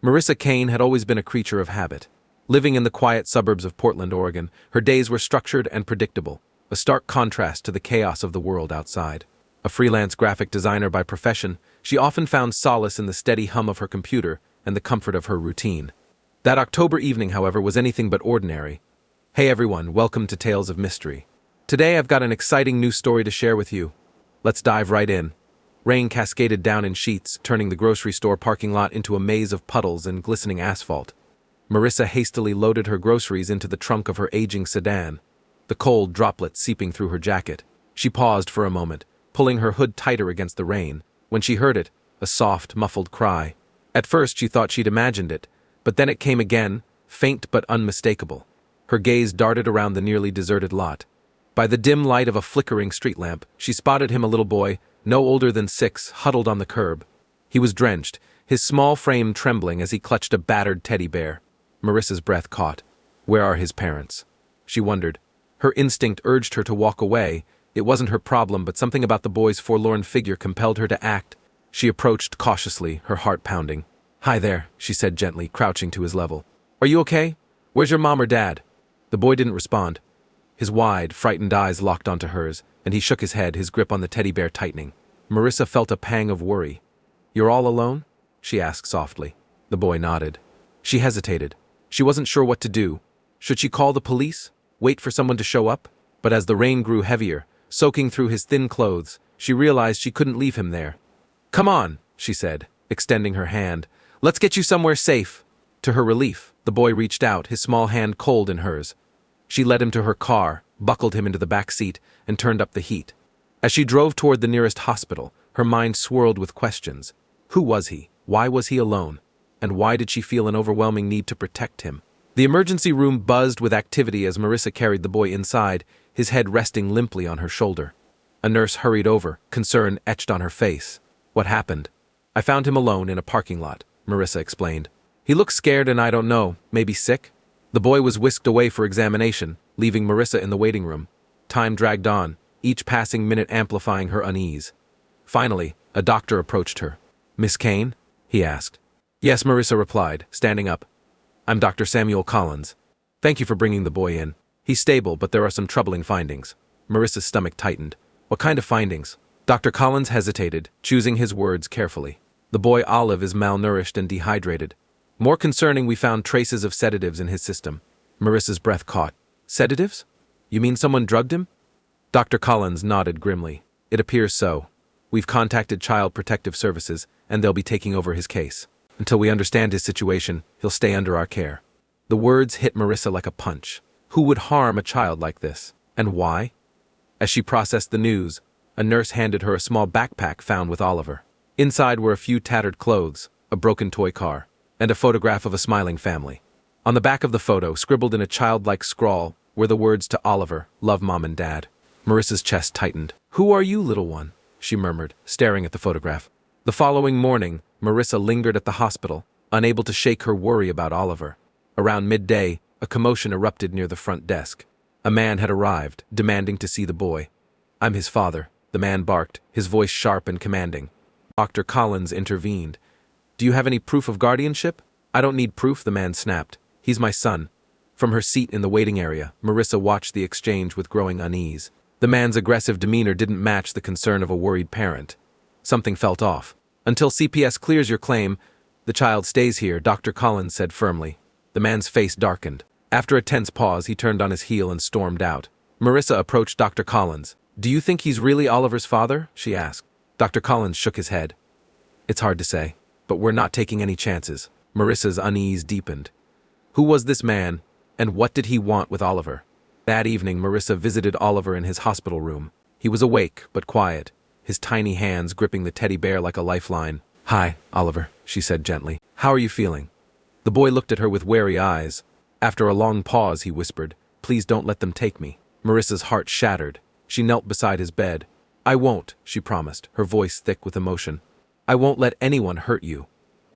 Marissa Kane had always been a creature of habit. Living in the quiet suburbs of Portland, Oregon, her days were structured and predictable, a stark contrast to the chaos of the world outside. A freelance graphic designer by profession, she often found solace in the steady hum of her computer and the comfort of her routine. That October evening, however, was anything but ordinary. Hey everyone, welcome to Tales of Mystery. Today I've got an exciting new story to share with you. Let's dive right in. Rain cascaded down in sheets, turning the grocery store parking lot into a maze of puddles and glistening asphalt. Marissa hastily loaded her groceries into the trunk of her aging sedan, the cold droplets seeping through her jacket. She paused for a moment, pulling her hood tighter against the rain, when she heard it, a soft, muffled cry. At first she thought she'd imagined it, but then it came again, faint but unmistakable. Her gaze darted around the nearly deserted lot. By the dim light of a flickering street lamp, she spotted him, a little boy, no older than 6, huddled on the curb. He was drenched, his small frame trembling as he clutched a battered teddy bear. Marissa's breath caught. Where are his parents? She wondered. Her instinct urged her to walk away. It wasn't her problem, but something about the boy's forlorn figure compelled her to act. She approached cautiously, her heart pounding. "Hi there," she said gently, crouching to his level. "Are you okay? Where's your mom or dad?" The boy didn't respond. His wide, frightened eyes locked onto hers, and he shook his head, his grip on the teddy bear tightening. Marissa felt a pang of worry. "You're all alone?" she asked softly. The boy nodded. She hesitated. She wasn't sure what to do. Should she call the police? Wait for someone to show up? But as the rain grew heavier, soaking through his thin clothes, she realized she couldn't leave him there. "Come on," she said, extending her hand. "Let's get you somewhere safe." To her relief, the boy reached out, his small hand cold in hers. She led him to her car, buckled him into the back seat, and turned up the heat. As she drove toward the nearest hospital, her mind swirled with questions. Who was he? Why was he alone? And why did she feel an overwhelming need to protect him? The emergency room buzzed with activity as Marissa carried the boy inside, his head resting limply on her shoulder. A nurse hurried over, concern etched on her face. "What happened?" "I found him alone in a parking lot," Marissa explained. "He looks scared and I don't know, maybe sick?" The boy was whisked away for examination, leaving Marissa in the waiting room. Time dragged on, each passing minute amplifying her unease. Finally, a doctor approached her. "Miss Kane?" he asked. "Yes," Marissa replied, standing up. "I'm Dr. Samuel Collins. Thank you for bringing the boy in. He's stable, but there are some troubling findings." Marissa's stomach tightened. "What kind of findings?" Dr. Collins hesitated, choosing his words carefully. "The boy Olive is malnourished and dehydrated. More concerning, we found traces of sedatives in his system." Marissa's breath caught. "Sedatives? You mean someone drugged him?" Dr. Collins nodded grimly. "It appears so. We've contacted Child Protective Services, and they'll be taking over his case. Until we understand his situation, he'll stay under our care." The words hit Marissa like a punch. Who would harm a child like this? And why? As she processed the news, a nurse handed her a small backpack found with Oliver. Inside were a few tattered clothes, a broken toy car, and a photograph of a smiling family. On the back of the photo, scribbled in a childlike scrawl, were the words to Oliver, "Love Mom and Dad." Marissa's chest tightened. "Who are you, little one?" she murmured, staring at the photograph. The following morning, Marissa lingered at the hospital, unable to shake her worry about Oliver. Around midday, a commotion erupted near the front desk. A man had arrived, demanding to see the boy. "I'm his father," the man barked, his voice sharp and commanding. Dr. Collins intervened. "Do you have any proof of guardianship?" "I don't need proof," the man snapped. "He's my son." From her seat in the waiting area, Marissa watched the exchange with growing unease. The man's aggressive demeanor didn't match the concern of a worried parent. Something felt off. "Until CPS clears your claim, the child stays here," Dr. Collins said firmly. The man's face darkened. After a tense pause, he turned on his heel and stormed out. Marissa approached Dr. Collins. "Do you think he's really Oliver's father?" she asked. Dr. Collins shook his head. "It's hard to say, but we're not taking any chances." Marissa's unease deepened. Who was this man, and what did he want with Oliver? That evening, Marissa visited Oliver in his hospital room. He was awake, but quiet, his tiny hands gripping the teddy bear like a lifeline. "Hi, Oliver," she said gently. "How are you feeling?" The boy looked at her with wary eyes. After a long pause, he whispered, "Please don't let them take me." Marissa's heart shattered. She knelt beside his bed. "I won't," she promised, her voice thick with emotion. "I won't let anyone hurt you."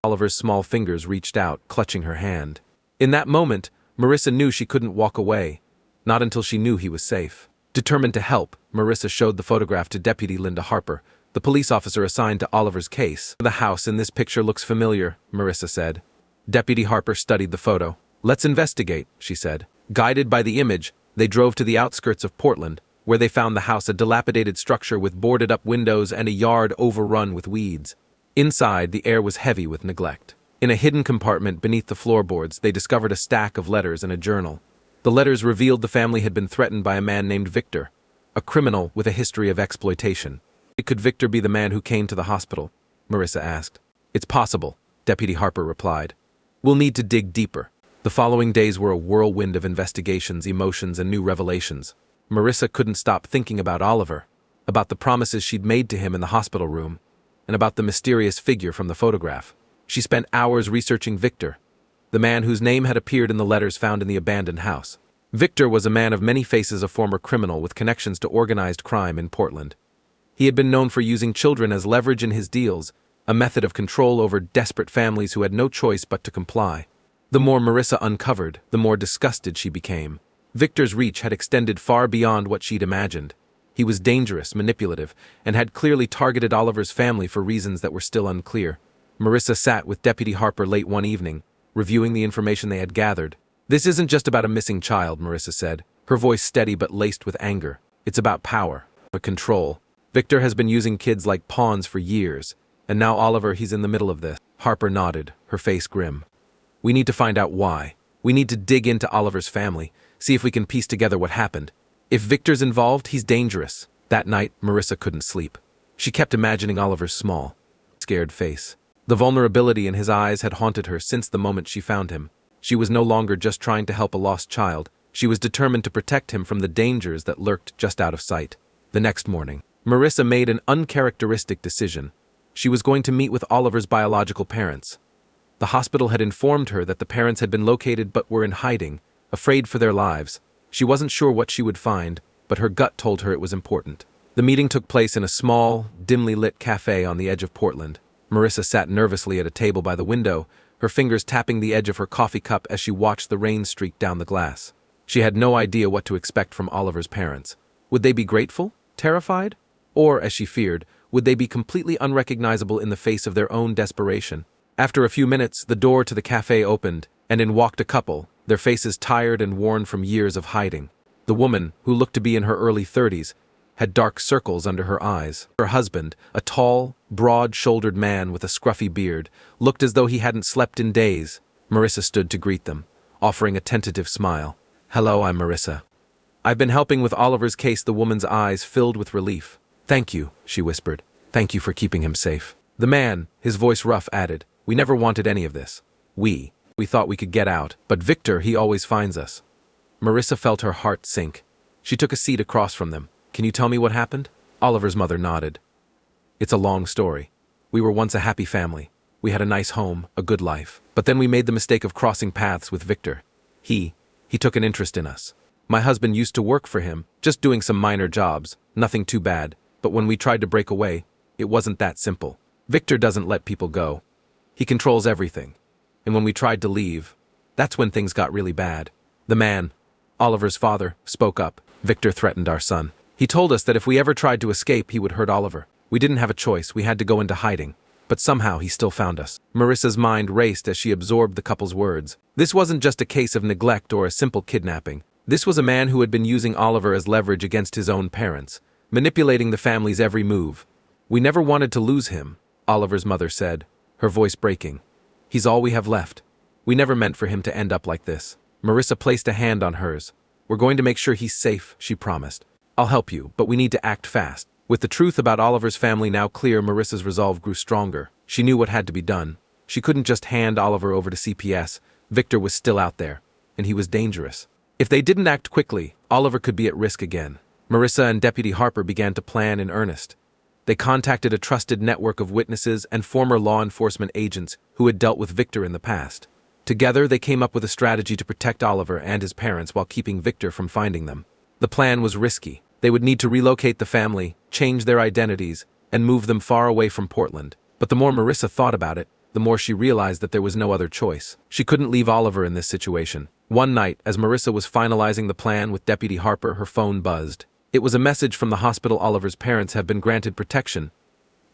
Oliver's small fingers reached out, clutching her hand. In that moment, Marissa knew she couldn't walk away, not until she knew he was safe. Determined to help, Marissa showed the photograph to Deputy Linda Harper, the police officer assigned to Oliver's case. "The house in this picture looks familiar," Marissa said. Deputy Harper studied the photo. "Let's investigate," she said. Guided by the image, they drove to the outskirts of Portland, where they found the house a dilapidated structure with boarded-up windows and a yard overrun with weeds. Inside, the air was heavy with neglect. In a hidden compartment beneath the floorboards, they discovered a stack of letters and a journal. The letters revealed the family had been threatened by a man named Victor, a criminal with a history of exploitation. "Could Victor be the man who came to the hospital?" Marissa asked. "It's possible," Deputy Harper replied. "We'll need to dig deeper." The following days were a whirlwind of investigations, emotions, and new revelations. Marissa couldn't stop thinking about Oliver, about the promises she'd made to him in the hospital room, and about the mysterious figure from the photograph. She spent hours researching Victor, the man whose name had appeared in the letters found in the abandoned house. Victor was a man of many faces, a former criminal with connections to organized crime in Portland. He had been known for using children as leverage in his deals, a method of control over desperate families who had no choice but to comply. The more Marissa uncovered, the more disgusted she became. Victor's reach had extended far beyond what she'd imagined. He was dangerous, manipulative, and had clearly targeted Oliver's family for reasons that were still unclear. Marissa sat with Deputy Harper late one evening, reviewing the information they had gathered. "This isn't just about a missing child," Marissa said, her voice steady but laced with anger. "It's about power, but control. Victor has been using kids like pawns for years, and now Oliver, he's in the middle of this." Harper nodded, her face grim. "We need to find out why. We need to dig into Oliver's family, see if we can piece together what happened. If Victor's involved, he's dangerous." That night, Marissa couldn't sleep. She kept imagining Oliver's small, scared face. The vulnerability in his eyes had haunted her since the moment she found him. She was no longer just trying to help a lost child. She was determined to protect him from the dangers that lurked just out of sight. The next morning, Marissa made an uncharacteristic decision. She was going to meet with Oliver's biological parents. The hospital had informed her that the parents had been located but were in hiding, afraid for their lives. She wasn't sure what she would find, but her gut told her it was important. The meeting took place in a small, dimly lit cafe on the edge of Portland. Marissa sat nervously at a table by the window, her fingers tapping the edge of her coffee cup as she watched the rain streak down the glass. She had no idea what to expect from Oliver's parents. Would they be grateful? Terrified? Or, as she feared, would they be completely unrecognizable in the face of their own desperation? After a few minutes, the door to the cafe opened, and in walked a couple, their faces tired and worn from years of hiding. The woman, who looked to be in her early 30s, had dark circles under her eyes. Her husband, a tall, broad-shouldered man with a scruffy beard, looked as though he hadn't slept in days. Marissa stood to greet them, offering a tentative smile. "Hello, I'm Marissa. I've been helping with Oliver's case." The woman's eyes filled with relief. "Thank you," she whispered. "Thank you for keeping him safe." The man, his voice rough, added, "We never wanted any of this. We thought we could get out, but Victor, he always finds us." Marissa felt her heart sink. She took a seat across from them. "Can you tell me what happened?" Oliver's mother nodded. "It's a long story. We were once a happy family. We had a nice home, a good life. But then we made the mistake of crossing paths with Victor. He took an interest in us. My husband used to work for him, just doing some minor jobs, nothing too bad. But when we tried to break away, it wasn't that simple. Victor doesn't let people go. He controls everything. And when we tried to leave, that's when things got really bad. The man, Oliver's father, spoke up. Victor threatened our son. He told us that if we ever tried to escape, he would hurt Oliver. We didn't have a choice. We had to go into hiding. But somehow he still found us." Marissa's mind raced as she absorbed the couple's words. This wasn't just a case of neglect or a simple kidnapping. This was a man who had been using Oliver as leverage against his own parents, manipulating the family's every move. "We never wanted to lose him," Oliver's mother said, her voice breaking. "He's all we have left. We never meant for him to end up like this." Marissa placed a hand on hers. "We're going to make sure he's safe," she promised. "I'll help you, but we need to act fast." With the truth about Oliver's family now clear, Marissa's resolve grew stronger. She knew what had to be done. She couldn't just hand Oliver over to CPS. Victor was still out there, and he was dangerous. If they didn't act quickly, Oliver could be at risk again. Marissa and Deputy Harper began to plan in earnest. They contacted a trusted network of witnesses and former law enforcement agents who had dealt with Victor in the past. Together, they came up with a strategy to protect Oliver and his parents while keeping Victor from finding them. The plan was risky. They would need to relocate the family, change their identities, and move them far away from Portland. But the more Marissa thought about it, the more she realized that there was no other choice. She couldn't leave Oliver in this situation. One night, as Marissa was finalizing the plan with Deputy Harper, her phone buzzed. It was a message from the hospital. "Oliver's parents have been granted protection,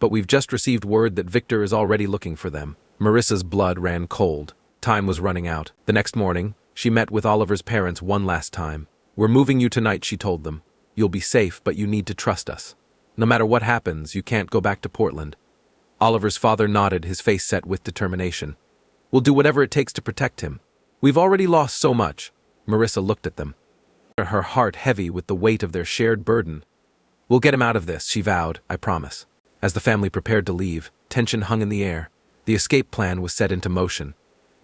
but we've just received word that Victor is already looking for them." Marissa's blood ran cold. Time was running out. The next morning, she met with Oliver's parents one last time. "We're moving you tonight," she told them. "You'll be safe, but you need to trust us. No matter what happens, you can't go back to Portland." Oliver's father nodded, his face set with determination. "We'll do whatever it takes to protect him. We've already lost so much." Marissa looked at them, her heart heavy with the weight of their shared burden. "We'll get him out of this," she vowed, "I promise." As the family prepared to leave, tension hung in the air. The escape plan was set into motion.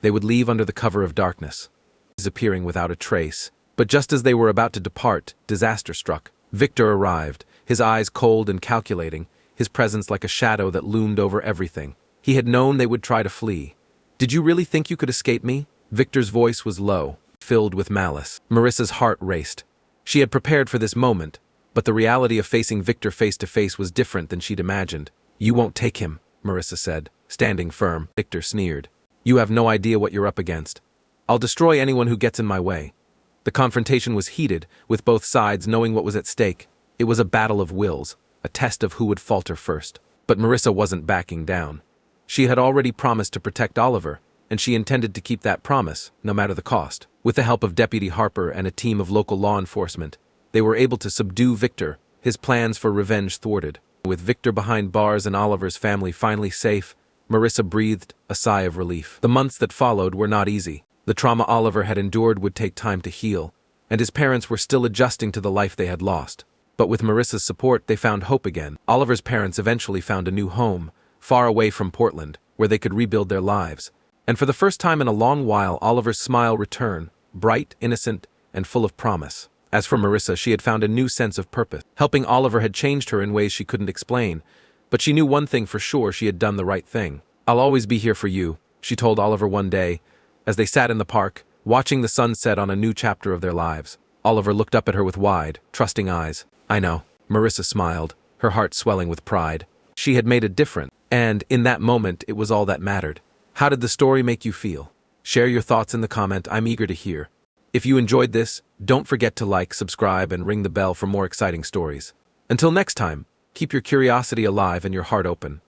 They would leave under the cover of darkness, disappearing without a trace. But just as they were about to depart, disaster struck. Victor arrived, his eyes cold and calculating, his presence like a shadow that loomed over everything. He had known they would try to flee. "Did you really think you could escape me?" Victor's voice was low, filled with malice. Marissa's heart raced. She had prepared for this moment, but the reality of facing Victor face to face was different than she'd imagined. "You won't take him," Marissa said, standing firm. Victor sneered. "You have no idea what you're up against. I'll destroy anyone who gets in my way." The confrontation was heated, with both sides knowing what was at stake. It was a battle of wills, a test of who would falter first. But Marissa wasn't backing down. She had already promised to protect Oliver, and she intended to keep that promise, no matter the cost. With the help of Deputy Harper and a team of local law enforcement, they were able to subdue Victor, his plans for revenge thwarted. With Victor behind bars and Oliver's family finally safe, Marissa breathed a sigh of relief. The months that followed were not easy. The trauma Oliver had endured would take time to heal, and his parents were still adjusting to the life they had lost. But with Marissa's support, they found hope again. Oliver's parents eventually found a new home, far away from Portland, where they could rebuild their lives. And for the first time in a long while, Oliver's smile returned, bright, innocent, and full of promise. As for Marissa, she had found a new sense of purpose. Helping Oliver had changed her in ways she couldn't explain, but she knew one thing for sure: she had done the right thing. "I'll always be here for you," she told Oliver one day, as they sat in the park, watching the sun set on a new chapter of their lives. Oliver looked up at her with wide, trusting eyes. "I know." Marissa smiled, her heart swelling with pride. She had made a difference, and in that moment it was all that mattered. How did the story make you feel? Share your thoughts in the comment. I'm eager to hear. If you enjoyed this, don't forget to like, subscribe, and ring the bell for more exciting stories. Until next time, keep your curiosity alive and your heart open.